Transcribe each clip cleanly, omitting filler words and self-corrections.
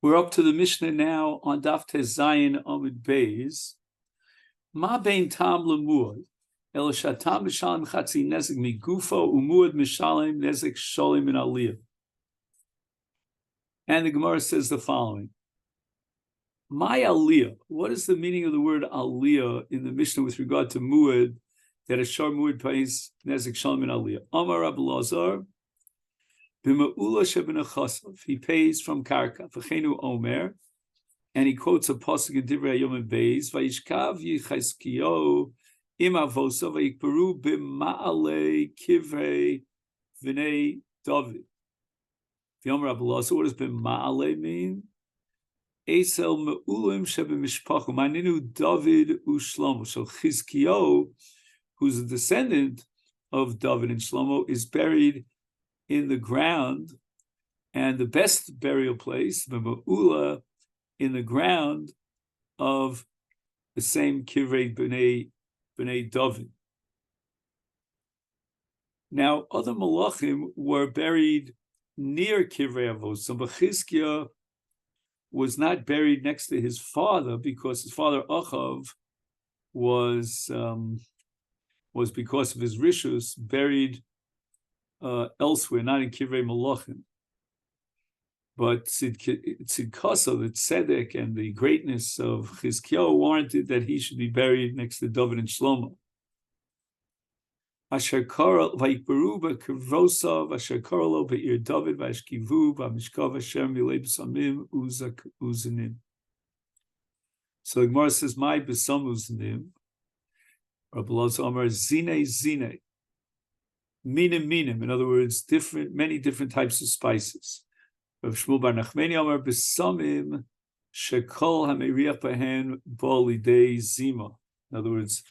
We're up to the Mishnah now on Daf Tez Zayin Amud Beis. Ma bein tam lemuad, el shatam mishalim chatzi nezek migufo umuad mishalim nezek sholim in aliyah. And the Gemara says the following: My aliyah. What is the meaning of the word aliyah in the Mishnah with regard to muad? That a shor muad pays nezek sholim in aliyah. Amar Rabbi Lazar. He pays from Karka. V'cheinu Omer, and he quotes a pasuk in Divrei Yomi Beis. Vayishkav Yichazkiyo im avosa vayikperu b'ma'alei kivrei v'nei David. V'yomer Rabbi Lazar, what does b'ma'alei mean? Eisel me'ulim sheb'mishpachu maninu David u'Shlomo. So Chizkiyo, who's a descendant of David and Shlomo, is buried in the ground, and the best burial place, the Ma'ula, in the ground of the same Kivrei B'nai David. Now, other Malachim were buried near Kivrei Avosim, but Chizkiah was not buried next to his father because his father Achav was because of his rishus buried elsewhere, not in Kivrei Malachim. But Tzidkasa, the Tzedek and the greatness of Chizkiyahu warranted that he should be buried next to David and Shlomo. Asher kara vayikberu b'kivrosav, asher kara lo be'ir David v'ashkivu b'mishkav asher milei b'samim uzanim. So the Gemara says, "My b'sam uzanim." Rabbi Lazar Amar zine. Minim, in other words, many different types of spices. Rav Shmuel bar Nachmani Amar b'samim shekol hameriach behen bo lidei zima. In other words,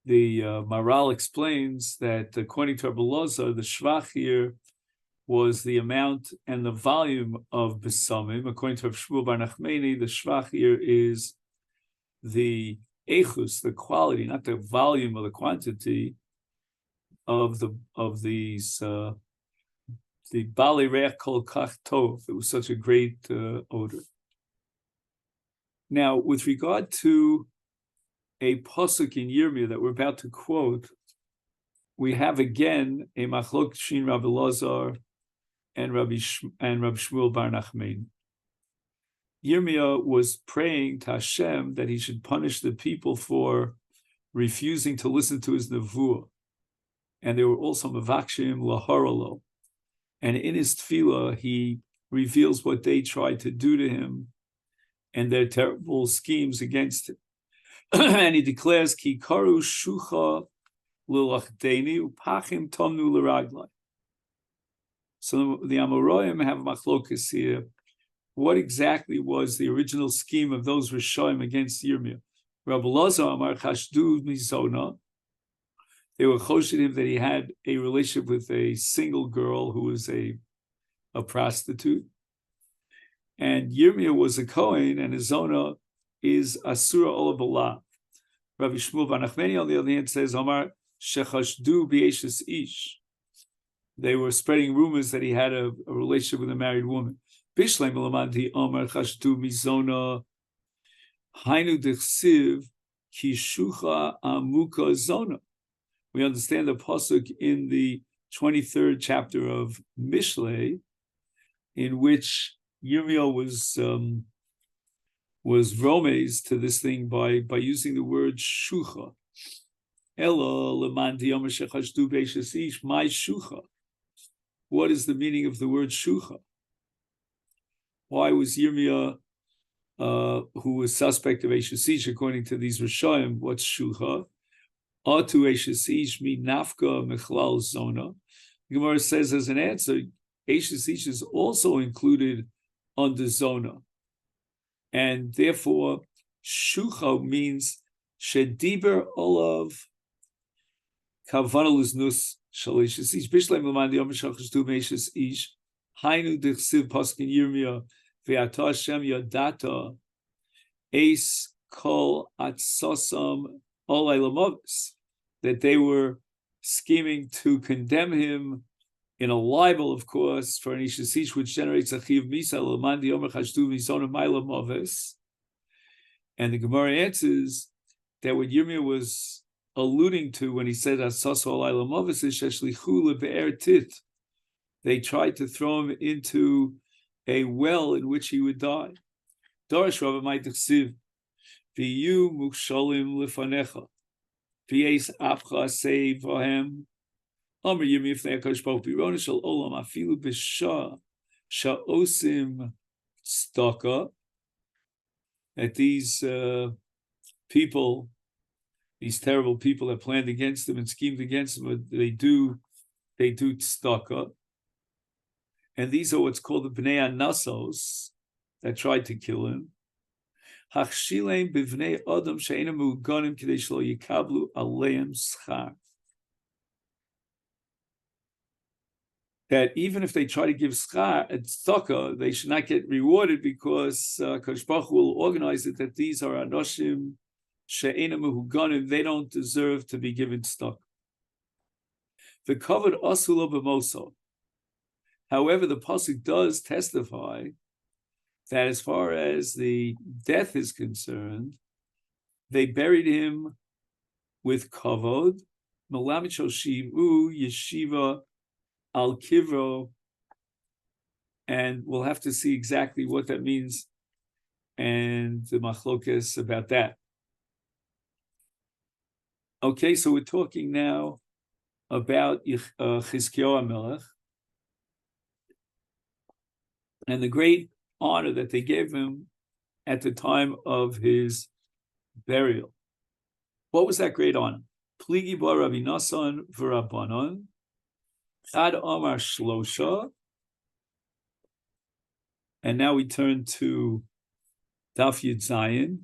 the Maral explains that according to Rabbi Lazar, the shvach here was the amount and the volume of b'samim. According to Rav Shmuel bar Nachmani, the shvach here is the echus, the quality, not the volume or the quantity of these the Bali Reach Kol Kach Tov. It was such a great odor. Now, with regard to a pasuk in Yirmiyah that we're about to quote, we have again a machlok shin Rabbi Lazar and Rabbi Shmuel bar Nachman. Yirmiyah was praying to Hashem that he should punish the people for refusing to listen to his nevuah. And they were also mavakshim laharalo. And in his tefillah, he reveals what they tried to do to him and their terrible schemes against him. And he declares, Ki karu shucha l'lachdeni upachim tomnu l'raglai. So the Amoraim have machlokas here. What exactly was the original scheme of those Rishonim against Yirmiyah? Rabbi Lazar Amar chashdu mizona. They were choshing him that he had a relationship with a single girl who was a prostitute. And Yirmiyah was a Kohen, and his zona is Asura Ola Bala. Rabbi Shmuel bar Nachmani, on the other hand, says, Omar shechashdu b'yeshes ish. They were spreading rumors that he had a relationship with a married woman. Bishleim Lamandi Omar chashdu mizona hainu dechsiv kishucha amuka zona. We understand the pasuk in the 23rd chapter of Mishlei, in which Yirmiyah was romes to this thing by using the word shucha. Ela leman diyom shechashdu be'eshes ish, my shucha. What is the meaning of the word shucha? Why was Yirmiyah, who was suspect of eshes ish, according to these Rishonim, what's shucha? Atu eshes ish mi nafka mechlal zona. The Gemara says as an answer, eshes ish is also included under zona, and therefore shucha means shediber olav kavanalus nus shal eshes ish bishleim l'man diyom shachashdu me'eshes ish hainu dechsiv paskin Yirmiyah ve'ata Hashem yadata eis kol atzosam olay lamovis, that they were scheming to condemn him in a libel, of course, for an ishasish, which generates a chiv misa l'man diyomer chashtu v'ison of ma'ila moves. And the Gemara answers that what Yirmiyah was alluding to when he said asaso alayla moves is sheshlichu lebe'er tit. They tried to throw him into a well in which he would die. Darash Rabba might dechsiv v'yu mukshalim lefanecha v'yeis apcha sei v'hem Amr Yirmiyah fnei HaKadosh Baruch Hu b'irona shel olam afilu b'shah sha'osim tzedakah, that these people, these terrible people that planned against him and schemed against him, they do tzedakah. And these are what's called the Bnei Anasos that tried to kill him. Hachshileim b'vnei adam she'enam muganim k'dei shelo yikablu aleim schar. That even if they try to give schar at tzedakah, they should not get rewarded because Kadosh Baruch Hu will organize it that these are anoshim she'enam muganim. They don't deserve to be given tzedakah. The covered asulo b'moso. However, the pasuk does testify that as far as the death is concerned, they buried him with kavod, melamid shivu yeshiva al kivro, and we'll have to see exactly what that means and the machlokes about that. Okay, so we're talking now about Chizkiyahu HaMelech and the great honor that they gave him at the time of his burial. What was that great honor? Pligi bar Rabbi Nasan v'Rabbanon, Chad Amar Shlosha, and now we turn to Daf Yud Zayin.